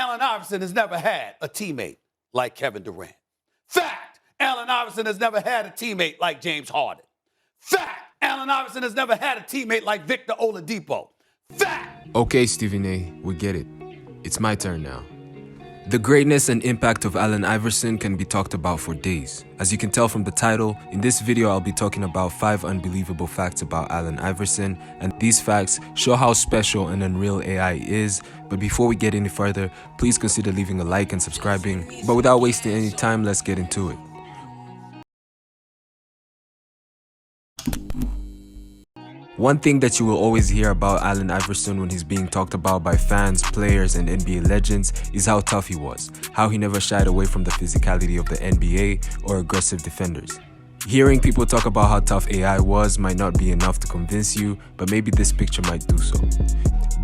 Allen Iverson has never had a teammate like Kevin Durant. Fact, Allen Iverson has never had a teammate like James Harden. Fact, Allen Iverson has never had a teammate like Victor Oladipo. Fact! Okay, Stephen A., we get it. It's my turn now. The greatness and impact of Allen Iverson can be talked about for days. As you can tell from the title, in this video I'll be talking about 5 unbelievable facts about Allen Iverson, and these facts show how special and unreal AI is. But before we get any further, please consider leaving a like and subscribing. But without wasting any time, let's get into it. One thing that you will always hear about Allen Iverson when he's being talked about by fans, players, and NBA legends is how tough he was, how he never shied away from the physicality of the NBA or aggressive defenders. Hearing people talk about how tough AI was might not be enough to convince you, but maybe this picture might do so.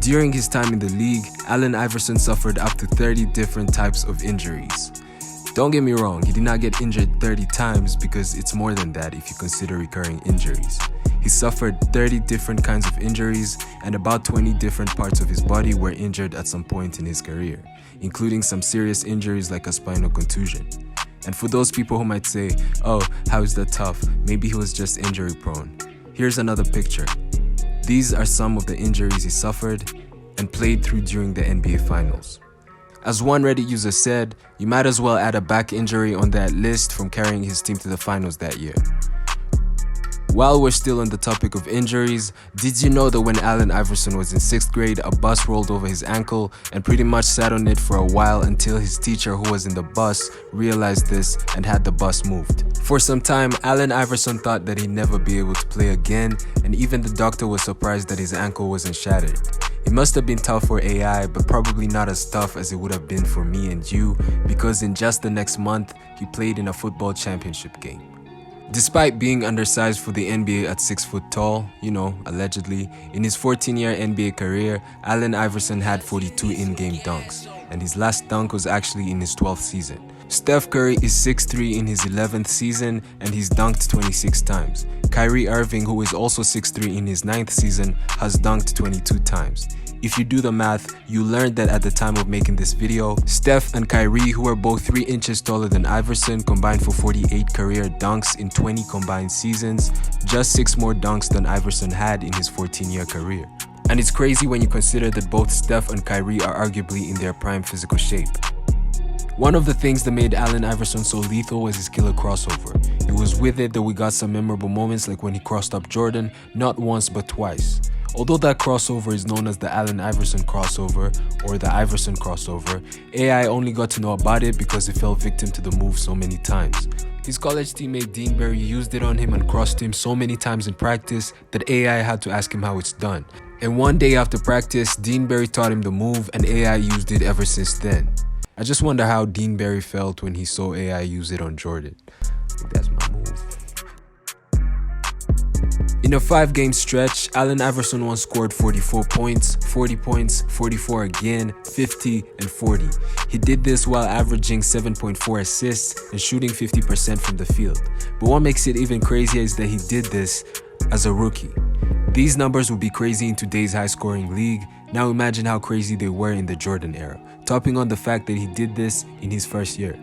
During his time in the league, Allen Iverson suffered up to 30 different types of injuries. Don't get me wrong, he did not get injured 30 times because it's more than that if you consider recurring injuries. He suffered 30 different kinds of injuries, and about 20 different parts of his body were injured at some point in his career, including some serious injuries like a spinal contusion. And for those people who might say, oh, how is that tough? Maybe he was just injury prone. Here's another picture. These are some of the injuries he suffered and played through during the NBA Finals. As one Reddit user said, you might as well add a back injury on that list from carrying his team to the finals that year. While we're still on the topic of injuries, did you know that when Allen Iverson was in 6th grade, a bus rolled over his ankle and pretty much sat on it for a while until his teacher who was in the bus realized this and had the bus moved. For some time, Allen Iverson thought that he'd never be able to play again, and even the doctor was surprised that his ankle wasn't shattered. It must have been tough for AI, but probably not as tough as it would have been for me and you, because in just the next month, he played in a football championship game. Despite being undersized for the NBA at 6 foot tall, allegedly, in his 14-year NBA career, Allen Iverson had 42 in-game dunks, and his last dunk was actually in his 12th season. Steph Curry is 6'3" in his 11th season, and he's dunked 26 times. Kyrie Irving, who is also 6'3" in his 9th season, has dunked 22 times. If you do the math, you learned that at the time of making this video, Steph and Kyrie, who are both 3 inches taller than Iverson, combined for 48 career dunks in 20 combined seasons, just 6 more dunks than Iverson had in his 14-year career. And it's crazy when you consider that both Steph and Kyrie are arguably in their prime physical shape. One of the things that made Allen Iverson so lethal was his killer crossover. It was with it that we got some memorable moments like when he crossed up Jordan, not once but twice. Although that crossover is known as the Allen Iverson crossover or the Iverson crossover, AI only got to know about it because it fell victim to the move so many times. His college teammate Dean Berry used it on him and crossed him so many times in practice that AI had to ask him how it's done. And one day after practice, Dean Berry taught him the move and AI used it ever since then. I just wonder how Dean Berry felt when he saw AI use it on Jordan. I think that's my move. In a 5-game stretch, Allen Iverson once scored 44 points, 40 points, 44 again, 50, and 40. He did this while averaging 7.4 assists and shooting 50% from the field. But what makes it even crazier is that he did this as a rookie. These numbers would be crazy in today's high-scoring league. Now imagine how crazy they were in the Jordan era, topping on the fact that he did this in his first year.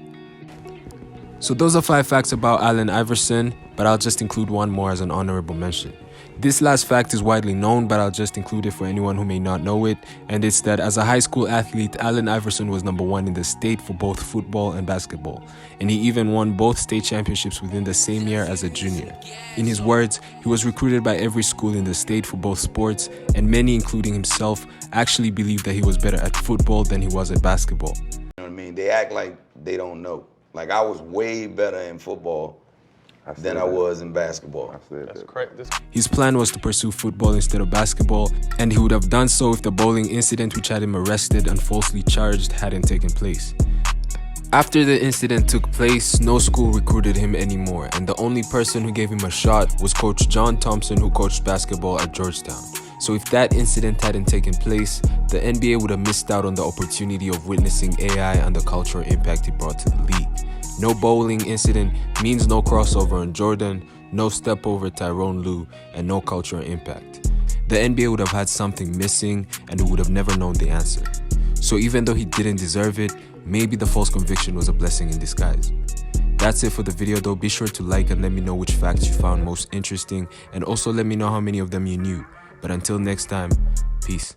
So those are 5 facts about Allen Iverson, but I'll just include one more as an honorable mention. This last fact is widely known, but I'll just include it for anyone who may not know it, and it's that as a high school athlete, Allen Iverson was #1 in the state for both football and basketball, and he even won both state championships within the same year as a junior. In his words, he was recruited by every school in the state for both sports, and many, including himself, actually believed that he was better at football than he was at basketball. You know what I mean? They act like they don't know. Like, I was way better in football than I was in basketball. That's correct. His plan was to pursue football instead of basketball, and he would have done so if the bowling incident which had him arrested and falsely charged hadn't taken place. After the incident took place, no school recruited him anymore, and the only person who gave him a shot was Coach John Thompson, who coached basketball at Georgetown. So if that incident hadn't taken place, the NBA would have missed out on the opportunity of witnessing AI and the cultural impact it brought to the league. No bowling incident means no crossover on Jordan, no step over Tyrone Lue, and no cultural impact. The NBA would have had something missing, and it would have never known the answer. So even though he didn't deserve it, maybe the false conviction was a blessing in disguise. That's it for the video though. Be sure to like and let me know which facts you found most interesting, and also let me know how many of them you knew. But until next time, peace.